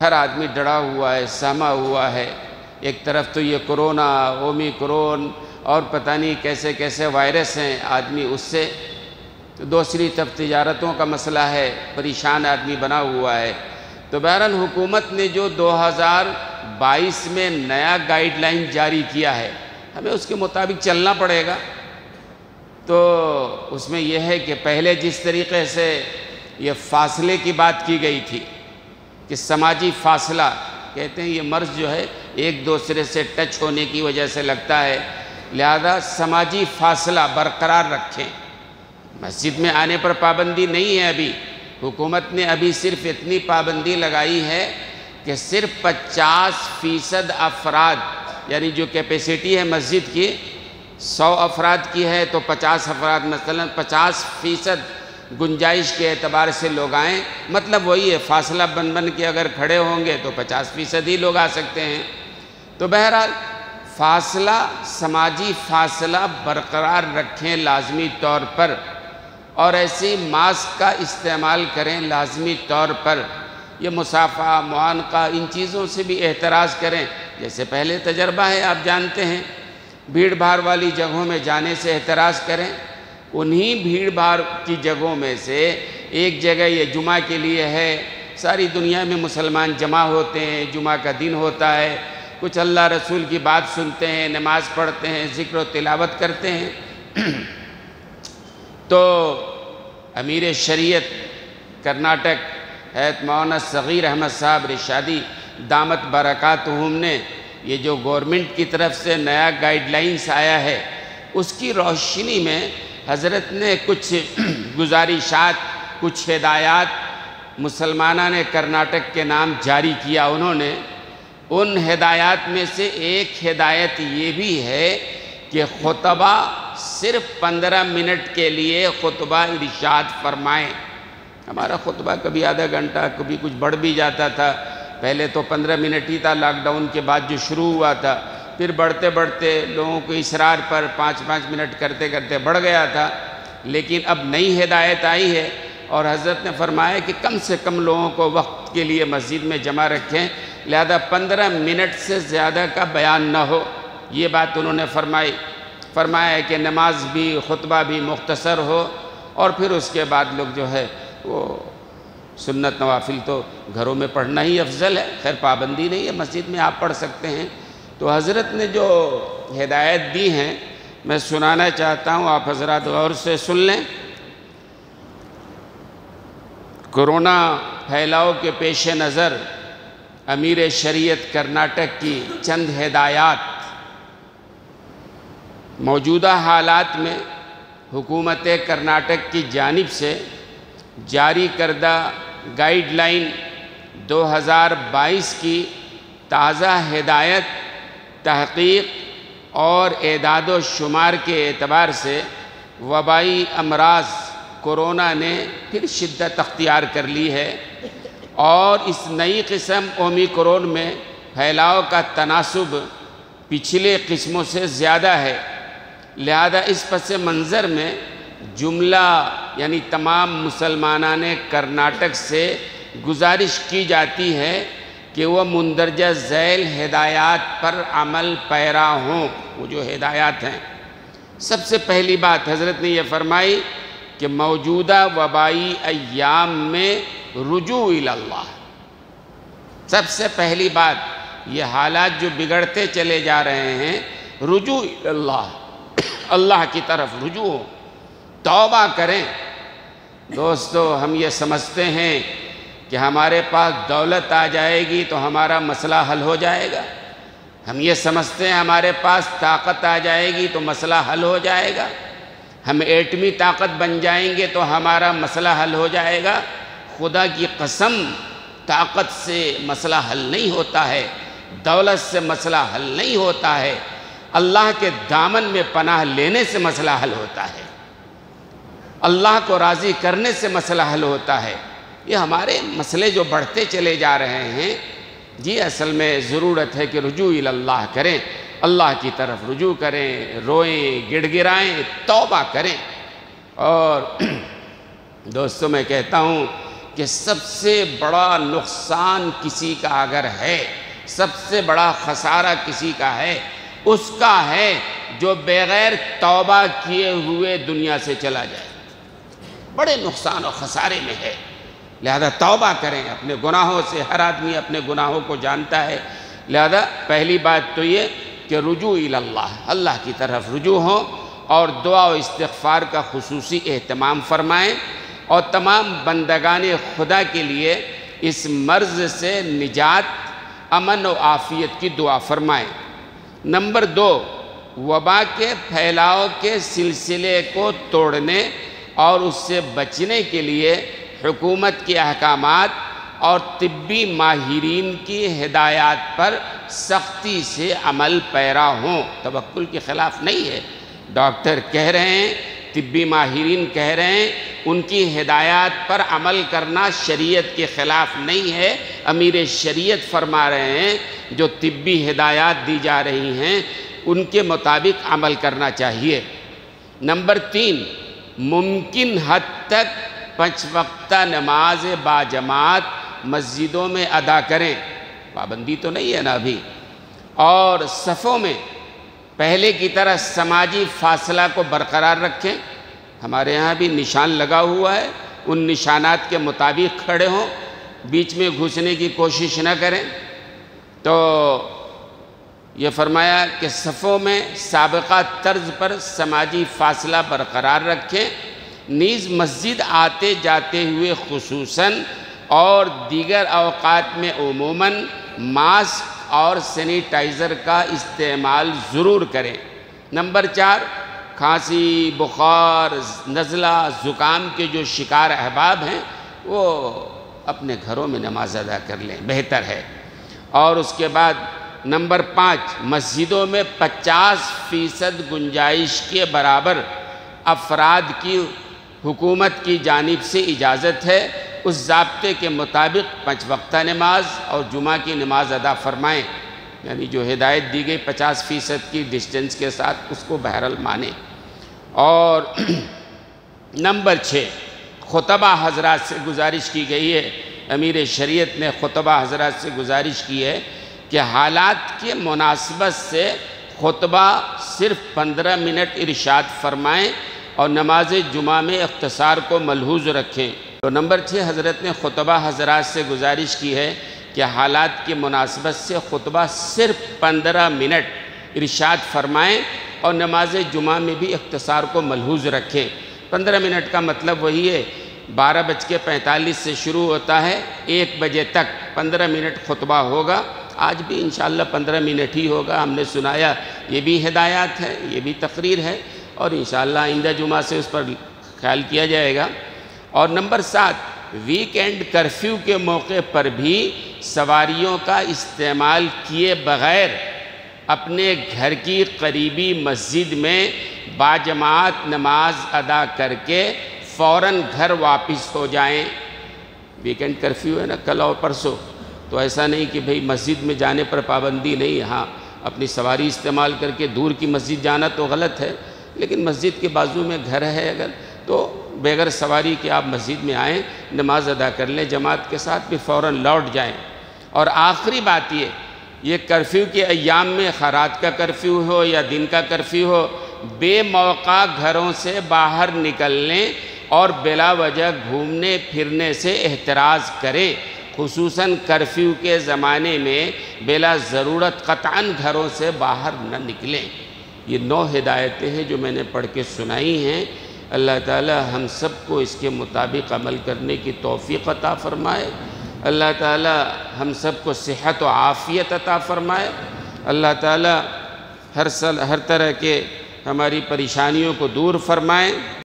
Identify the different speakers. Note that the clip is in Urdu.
Speaker 1: ہر آدمی ڈرا ہوا ہے، سہما ہوا ہے۔ ایک طرف تو یہ کرونا، اومیکرون اور پتہ نہیں کیسے کیسے وائرس ہیں، آدمی اس سے، تو دوسری طرف تجارتوں کا مسئلہ ہے، پریشان آدمی بنا ہوا ہے۔ تو بہرحال حکومت نے جو 2022 میں نیا گائیڈ لائن جاری کیا ہے، ہمیں اس کے مطابق چلنا پڑے گا۔ تو اس میں یہ ہے کہ پہلے جس طریقے سے یہ فاصلے کی بات کی گئی تھی کہ سماجی فاصلہ، کہتے ہیں یہ مرض جو ہے ایک دوسرے سے ٹچ ہونے کی وجہ سے لگتا ہے، لہذا سماجی فاصلہ برقرار رکھیں۔ مسجد میں آنے پر پابندی نہیں ہے ابھی، حکومت نے ابھی صرف اتنی پابندی لگائی ہے کہ صرف 50% افراد، یعنی جو کیپیسٹی ہے مسجد کی 100 افراد کی ہے تو 50 افراد، مثلا 50% گنجائش کے اعتبار سے لوگ آئیں، مطلب وہی ہے، فاصلہ بن کے اگر کھڑے ہوں گے تو 50% ہی لوگ آ سکتے ہیں۔ تو بہرحال فاصلہ، سماجی فاصلہ برقرار رکھیں لازمی طور پر، اور ایسی ماسک کا استعمال کریں لازمی طور پر۔ یہ مصافحہ، معانقہ، ان چیزوں سے بھی احتراز کریں، جیسے پہلے تجربہ ہے، آپ جانتے ہیں، بھیڑ بھاڑ والی جگہوں میں جانے سے احتراز کریں۔ انہی بھیڑ بھاڑ کی جگہوں میں سے ایک جگہ یہ جمعہ کے لیے ہے، ساری دنیا میں مسلمان جمع ہوتے ہیں، جمعہ کا دن ہوتا ہے، کچھ اللہ رسول کی بات سنتے ہیں، نماز پڑھتے ہیں، ذکر و تلاوت کرتے ہیں۔ تو امیر شریعت کرناٹک حضرت مولانا صغیر احمد صاحب رشادی دامت برکاتہم نے یہ جو گورنمنٹ کی طرف سے نیا گائیڈ لائنز آیا ہے، اس کی روشنی میں حضرت نے کچھ گزارشات، کچھ ہدایات مسلمانہ نے کرناٹک کے نام جاری کیا۔ انہوں نے ان ہدایات میں سے ایک ہدایت یہ بھی ہے کہ خطبہ صرف 15 منٹ کے لیے خطبہ ارشاد فرمائیں۔ ہمارا خطبہ کبھی آدھا گھنٹہ، کبھی کچھ بڑھ بھی جاتا تھا، پہلے تو 15 منٹ ہی تھا، لاک ڈاؤن کے بعد جو شروع ہوا تھا، پھر بڑھتے بڑھتے لوگوں کو اصرار پر 5 منٹ کرتے کرتے بڑھ گیا تھا۔ لیکن اب نئی ہدایت آئی ہے اور حضرت نے فرمایا کہ کم سے کم لوگوں کو وقت کے لیے مسجد میں جمع رکھیں، لہذا 15 منٹ سے زیادہ کا بیان نہ ہو، یہ بات انہوں نے فرمایا ہے کہ نماز بھی، خطبہ بھی مختصر ہو، اور پھر اس کے بعد لوگ جو ہے وہ سنت نوافل تو گھروں میں پڑھنا ہی افضل ہے، خیر پابندی نہیں ہے، مسجد میں آپ پڑھ سکتے ہیں۔ تو حضرت نے جو ہدایت دی ہیں میں سنانا چاہتا ہوں، آپ حضرات غور سے سن لیں۔ کورونا پھیلاؤ کے پیش نظر امیر شریعت کرناٹک کی چند ہدایات۔ موجودہ حالات میں حکومت کرناٹک کی جانب سے جاری کردہ گائیڈ لائن 2022 کی تازہ ہدایت، تحقیق اور اعداد و شمار کے اعتبار سے وبائی امراض کورونا نے پھر شدت اختیار کر لی ہے، اور اس نئی قسم اومیکرون میں پھیلاؤ کا تناسب پچھلے قسموں سے زیادہ ہے، لہذا اس پس منظر میں جملہ یعنی تمام مسلمانان کرناٹک سے گزارش کی جاتی ہے کہ وہ مندرجہ ذیل ہدایات پر عمل پیرا ہوں۔ وہ جو ہدایات ہیں، سب سے پہلی بات حضرت نے یہ فرمائی کہ موجودہ وبائی ایام میں رجوع اللہ، سب سے پہلی بات، یہ حالات جو بگڑتے چلے جا رہے ہیں، رجوع اللہ، اللہ کی طرف رجوع ہو، توبہ کریں۔ دوستو، ہم یہ سمجھتے ہیں کہ ہمارے پاس دولت آ جائے گی تو ہمارا مسئلہ حل ہو جائے گا، ہم یہ سمجھتے ہیں ہمارے پاس طاقت آ جائے گی تو مسئلہ حل ہو جائے گا، ہم ایٹمی طاقت بن جائیں گے تو ہمارا مسئلہ حل ہو جائے گا۔ خدا کی قسم، طاقت سے مسئلہ حل نہیں ہوتا ہے، دولت سے مسئلہ حل نہیں ہوتا ہے، اللہ کے دامن میں پناہ لینے سے مسئلہ حل ہوتا ہے، اللہ کو راضی کرنے سے مسئلہ حل ہوتا ہے۔ یہ ہمارے مسئلے جو بڑھتے چلے جا رہے ہیں، جی اصل میں ضرورت ہے کہ رجوع اللہ کریں، اللہ کی طرف رجوع کریں، روئیں، گڑ گڑائیں، توبہ کریں۔ اور دوستوں، میں کہتا ہوں کہ سب سے بڑا نقصان کسی کا اگر ہے، سب سے بڑا خسارہ کسی کا ہے، اس کا ہے جو بغیر توبہ کیے ہوئے دنیا سے چلا جائے، بڑے نقصان و خسارے میں ہے۔ لہذا توبہ کریں اپنے گناہوں سے، ہر آدمی اپنے گناہوں کو جانتا ہے۔ لہذا پہلی بات تو یہ کہ رجوع اللہ، اللہ کی طرف رجوع ہو اور دعا و استغفار کا خصوصی اہتمام فرمائیں، اور تمام بندگان خدا کے لیے اس مرض سے نجات، امن و عافیت کی دعا فرمائیں۔ نمبر 2، وبا کے پھیلاؤ کے سلسلے کو توڑنے اور اس سے بچنے کے لیے حکومت کے احکامات اور طبی ماہرین کی ہدایات پر سختی سے عمل پیرا ہوں۔ توکل کے خلاف نہیں ہے، ڈاکٹر کہہ رہے ہیں، طبی ماہرین کہہ رہے ہیں، ان کی ہدایات پر عمل کرنا شریعت کے خلاف نہیں ہے۔ امیر شریعت فرما رہے ہیں جو طبی ہدایات دی جا رہی ہیں ان کے مطابق عمل کرنا چاہیے۔ نمبر 3، ممکن حد تک 5 وقتہ نماز باجماعت مسجدوں میں ادا کریں، پابندی تو نہیں ہے نا ابھی، اور صفوں میں پہلے کی طرح سماجی فاصلہ کو برقرار رکھیں۔ ہمارے ہاں بھی نشان لگا ہوا ہے، ان نشانات کے مطابق کھڑے ہوں، بیچ میں گھسنے کی کوشش نہ کریں۔ تو یہ فرمایا کہ صفوں میں سابقہ طرز پر سماجی فاصلہ برقرار رکھیں، نیز مسجد آتے جاتے ہوئے خصوصاً اور دیگر اوقات میں عموماً ماسک اور سینیٹائزر کا استعمال ضرور کریں۔ نمبر 4، کھانسی، بخار، نزلہ، زکام کے جو شکار احباب ہیں وہ اپنے گھروں میں نماز ادا کر لیں، بہتر ہے۔ اور اس کے بعد نمبر 5، مسجدوں میں 50% گنجائش کے برابر افراد کی حکومت کی جانب سے اجازت ہے، اس ضابطے کے مطابق 5 وقتہ نماز اور جمعہ کی نماز ادا فرمائیں، یعنی جو ہدایت دی گئی 50% کی ڈسٹنس کے ساتھ اس کو بہرحال مانیں۔ اور نمبر 6، خطبہ حضرات سے گزارش کی گئی ہے، امیر شریعت نے خطبہ حضرات سے گزارش کی ہے کہ حالات کے مناسبت سے خطبہ صرف 15 منٹ ارشاد فرمائیں اور نماز جمعہ میں اختصار کو ملحوظ رکھیں۔ تو نمبر 6، حضرت نے خطبہ حضرات سے گزارش کی ہے کہ حالات کی مناسبت سے خطبہ صرف 15 منٹ ارشاد فرمائیں اور نماز جمعہ میں بھی اختصار کو ملحوظ رکھیں۔ 15 منٹ کا مطلب وہی ہے، 12:45 سے شروع ہوتا ہے، 1 بجے تک 15 منٹ خطبہ ہوگا۔ آج بھی انشاءاللہ 15 منٹ ہی ہوگا، ہم نے سنایا، یہ بھی ہدایات ہے، یہ بھی تقریر ہے، اور انشاءاللہ آئندہ جمعہ سے اس پر خیال کیا جائے گا۔ اور نمبر 7، ویک اینڈ کرفیو کے موقع پر بھی سواریوں کا استعمال کیے بغیر اپنے گھر کی قریبی مسجد میں باجماعت نماز ادا کر کے فوراً گھر واپس ہو جائیں۔ ویک اینڈ کرفیو ہے نا، کل اور پرسوں، تو ایسا نہیں کہ بھئی مسجد میں جانے پر پابندی نہیں، ہاں اپنی سواری استعمال کر کے دور کی مسجد جانا تو غلط ہے، لیکن مسجد کے بازو میں گھر ہے اگر تو بغیر سواری کے آپ مسجد میں آئیں، نماز ادا کر لیں جماعت کے ساتھ، پھر فوراً لوٹ جائیں۔ اور آخری بات یہ کرفیو کے ایام میں رات کا کرفیو ہو یا دن کا کرفیو ہو، بے موقع گھروں سے باہر نکلنے اور بلا وجہ گھومنے پھرنے سے احتراز کریں، خصوصاً کرفیو کے زمانے میں بلا ضرورت قطعاً گھروں سے باہر نہ نکلیں۔ یہ 9 ہدایتیں ہیں جو میں نے پڑھ کے سنائی ہیں۔ اللہ تعالی ہم سب کو اس کے مطابق عمل کرنے کی توفیق عطا فرمائے۔ اللہ تعالی ہم سب کو صحت و عافیت عطا فرمائے۔ اللہ تعالی ہر طرح کے ہماری پریشانیوں کو دور فرمائے۔